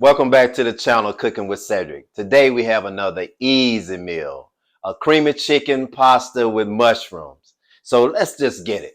Welcome back to the channel Cooking with Cedric. Today we have another easy meal, a creamy chicken pasta with mushrooms. So let's just get it.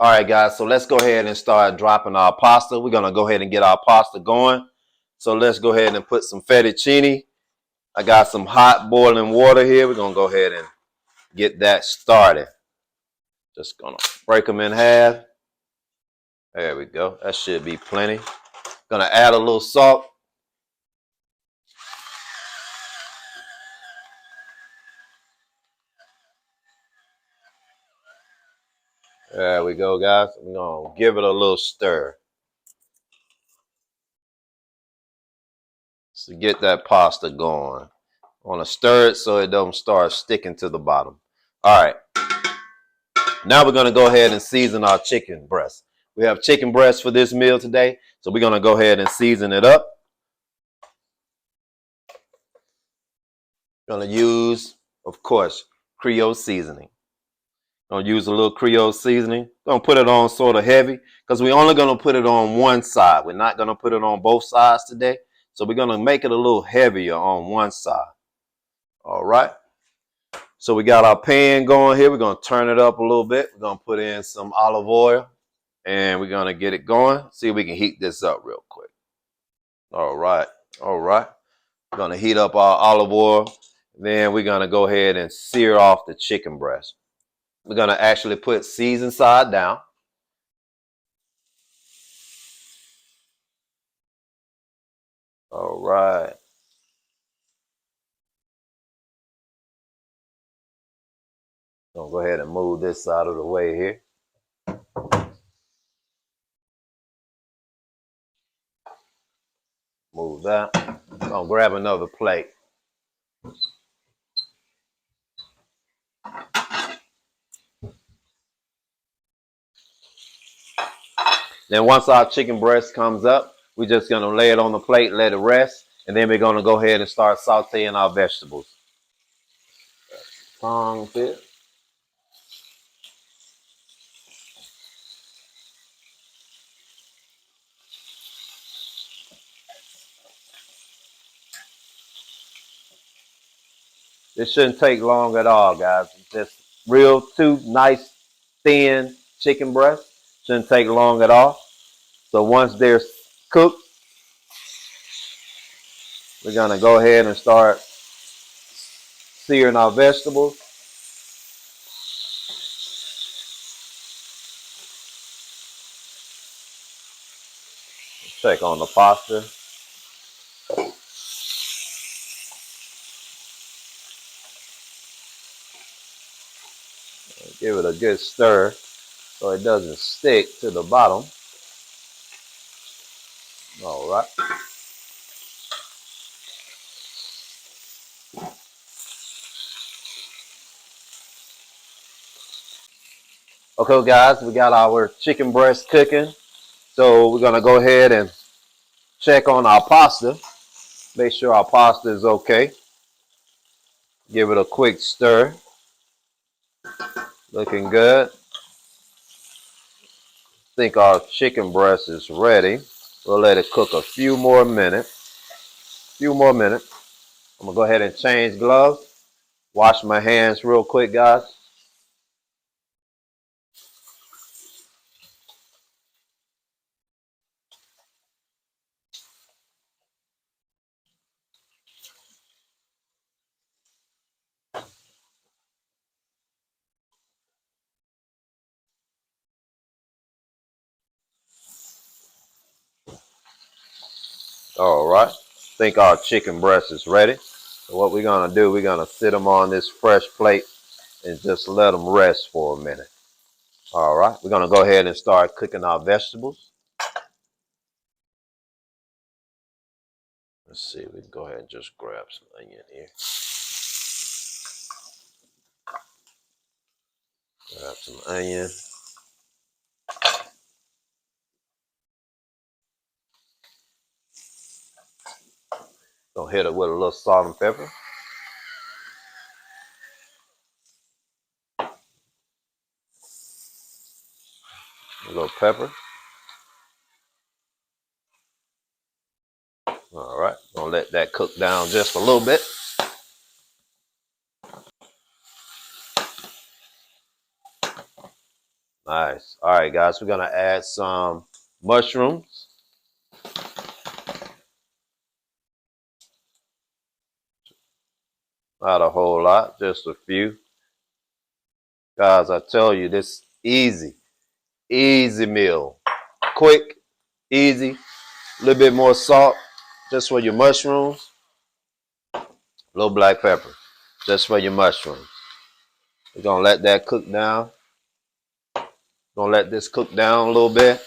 All right, guys, so let's go ahead and start dropping our pasta. We're going to go ahead and get our pasta going. So let's go ahead and put some fettuccine. I got some hot boiling water here. We're going to go ahead and get that started. Just going to break them in half. There we go. That should be plenty. Going to add a little salt. There we go, guys. I'm going to give it a little stir to get that pasta going. I want to stir it so it don't start sticking to the bottom. All right. Now we're going to go ahead and season our chicken breast. We have chicken breast for this meal today, so we're going to go ahead and season it up. Going to use, of course, Creole seasoning. Going to use a little Creole seasoning. Going to put it on sort of heavy because we're only going to put it on one side. We're not going to put it on both sides today. So we're going to make it a little heavier on one side. All right. So we got our pan going here. We're going to turn it up a little bit. We're going to put in some olive oil and we're going to get it going. See if we can heat this up real quick. All right. All right. We're going to heat up our olive oil. Then we're going to go ahead and sear off the chicken breast. We're going to actually put seasoned side down. All right. Gonna go ahead and move this out of the way here. Move that. Gonna grab another plate. Then once our chicken breast comes up, we're just gonna lay it on the plate, let it rest, and then we're gonna go ahead and start sauteing our vegetables. Tongue bit. This shouldn't take long at all, guys. It's just real two nice thin chicken breasts. Shouldn't take long at all. So once they're cooked, we're gonna go ahead and start searing our vegetables. Check on the pasta. Give it a good stir so it doesn't stick to the bottom. All right. Okay, guys, we got our chicken breast cooking. So we're gonna go ahead and check on our pasta. Make sure our pasta is okay. Give it a quick stir. Looking good. Think our chicken breast is ready. We'll let it cook a few more minutes. I'm gonna go ahead and change gloves. Wash my hands real quick, guys. All right. Think our chicken breast is ready. So what we're gonna do, we're gonna sit them on this fresh plate and just let them rest for a minute. All right. We're gonna go ahead and start cooking our vegetables. Let's see, we can go ahead and just grab some onion here. Grab some onion. Gonna hit it with a little salt and pepper. A little pepper. All right, gonna let that cook down just a little bit. Nice. All right, guys, we're gonna add some mushrooms. Not a whole lot, just a few. Guys, I tell you, this easy meal. Quick, easy, a little bit more salt, just for your mushrooms. A little black pepper, just for your mushrooms. We're gonna let that cook down. Gonna let this cook down a little bit,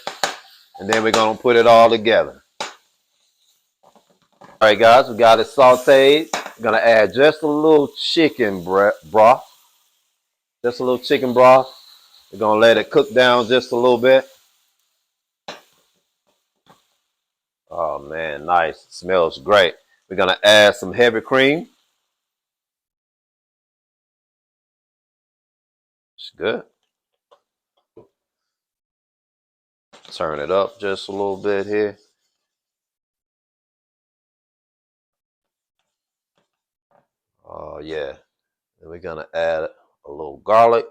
and then we're gonna put it all together. All right, guys, we got it sauteed. We're gonna add just a little chicken broth. Just a little chicken broth. We're gonna let it cook down just a little bit. Oh man, nice. It smells great. We're gonna add some heavy cream. It's good. Turn it up just a little bit here. Oh yeah. And we're gonna add a little garlic.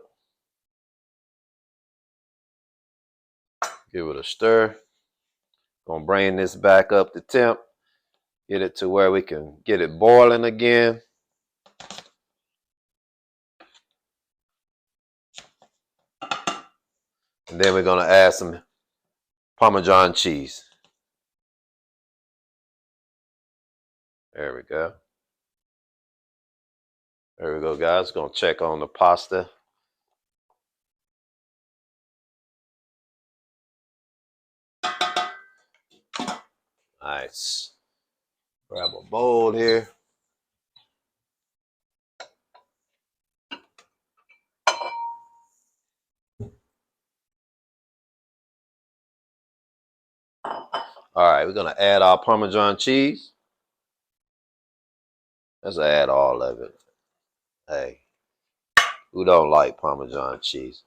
Give it a stir. Gonna bring this back up to temp. Get it to where we can get it boiling again. And then we're gonna add some Parmesan cheese. There we go. There we go, guys. Gonna check on the pasta. Nice. Grab a bowl here. All right, we're gonna add our Parmesan cheese. Let's add all of it. Hey, who don't like Parmesan cheese?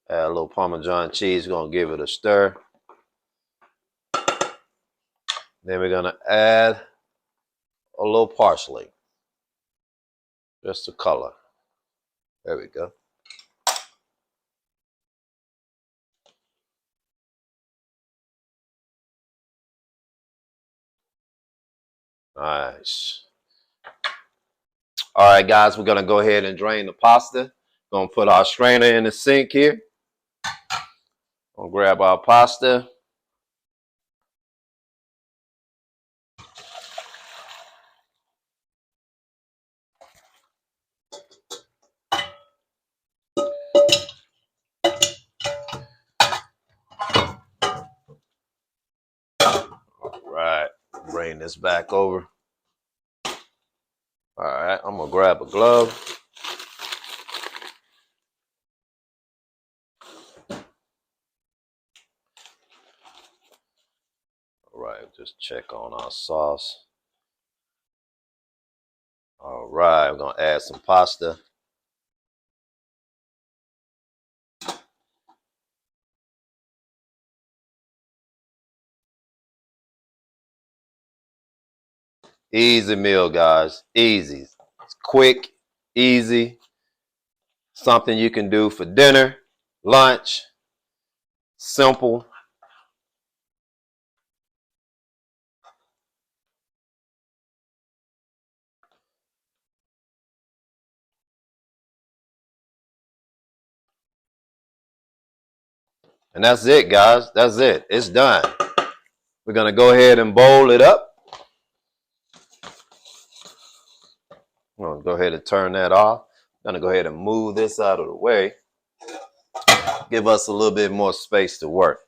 Add a little Parmesan cheese. We're gonna give it a stir. Then we're gonna add a little parsley. Just the color. There we go. Nice. All right, guys, we're gonna go ahead and drain the pasta. Gonna put our strainer in the sink here. Gonna grab our pasta. All right, bring this back over. All right, I'm gonna grab a glove. All right, just check on our sauce. All right, we're gonna add some pasta. Easy meal, guys. Easy. It's quick, easy. Something you can do for dinner, lunch. Simple. And that's it, guys. That's it. It's done. We're going to go ahead and bowl it up. I'm going to go ahead and turn that off. I'm going to go ahead and move this out of the way. Give us a little bit more space to work.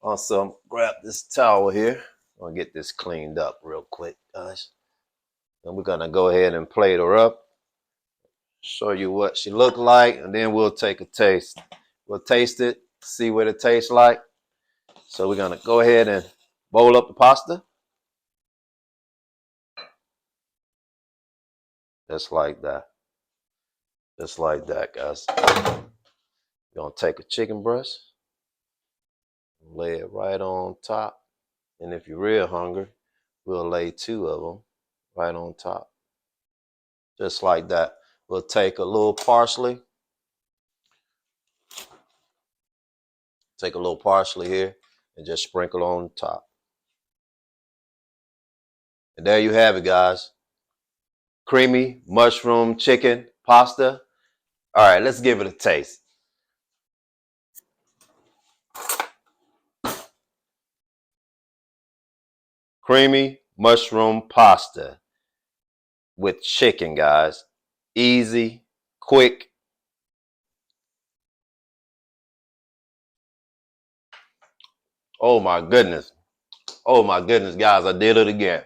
Also, grab this towel here. I'll get this cleaned up real quick, guys. And we're gonna go ahead and plate her up. Show you what she looked like, and then we'll take a taste. We'll taste it, see what it tastes like. So we're gonna go ahead and bowl up the pasta. Just like that. Just like that, guys. We're gonna take a chicken breast, lay it right on top. And if you're real hungry, we'll lay 2 of them right on top. Just like that. We'll take a little parsley. Take a little parsley here and just sprinkle on top. And there you have it, guys. Creamy mushroom chicken pasta. All right, let's give it a taste. Creamy mushroom pasta with chicken, guys. Easy, quick. Oh my goodness. Oh my goodness, guys, I did it again.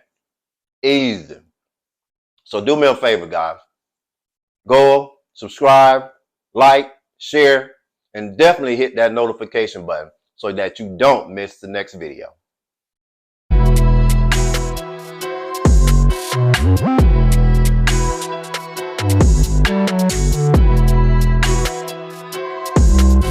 Easy. So do me a favor, guys. Go, subscribe, like, share, and definitely hit that notification button so that you don't miss the next video.